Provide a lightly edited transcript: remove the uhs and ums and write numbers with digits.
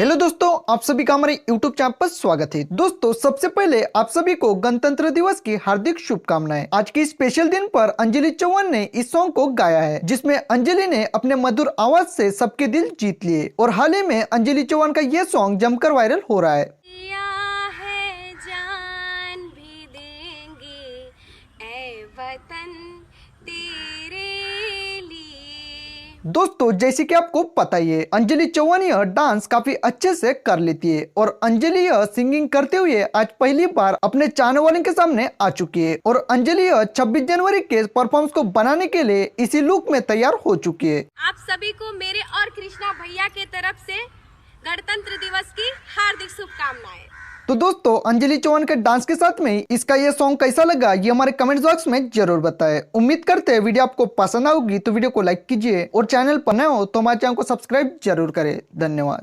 Hello दोस्तों, आप सभी का हमारे YouTube चैनल पर स्वागत है। दोस्तों, सबसे पहले आप सभी को गणतंत्र दिवस की हार्दिक शुभकामनाएं। आज के स्पेशल दिन पर अंजलि चौहान ने इस सॉन्ग को गाया है, जिसमें अंजलि ने अपने मधुर आवाज से सबके दिल जीत लिए और हाल ही में अंजलि चौहान का यह सॉन्ग जमकर वायरल हो रहा है। जान भी देंगे ऐ वतन तेरे लिए। दोस्तों, जैसे कि आपको पता ही है, अंजलि चौहान यह डांस काफी अच्छे से कर लेती है और अंजलि यह सिंगिंग करते हुए आज पहली बार अपने चाहने वालों के सामने आ चुकी है और अंजलि यह 26 जनवरी के परफॉर्मेंस को बनाने के लिए इसी लुक में तैयार हो चुकी है। आप सभी को मेरे और कृष्णा भैया के तरफ से गणतंत्र दिवस की हार्दिक शुभकामनाएं। तो दोस्तों, अंजलि चौहान के डांस के साथ में इसका ये सॉन्ग कैसा लगा ये हमारे कमेंट बॉक्स में जरूर बताएं। उम्मीद करते हैं वीडियो आपको पसंद आएगी, तो वीडियो को लाइक कीजिए और चैनल पर नए हो तो हमारे चैनल को सब्सक्राइब जरूर करें। धन्यवाद।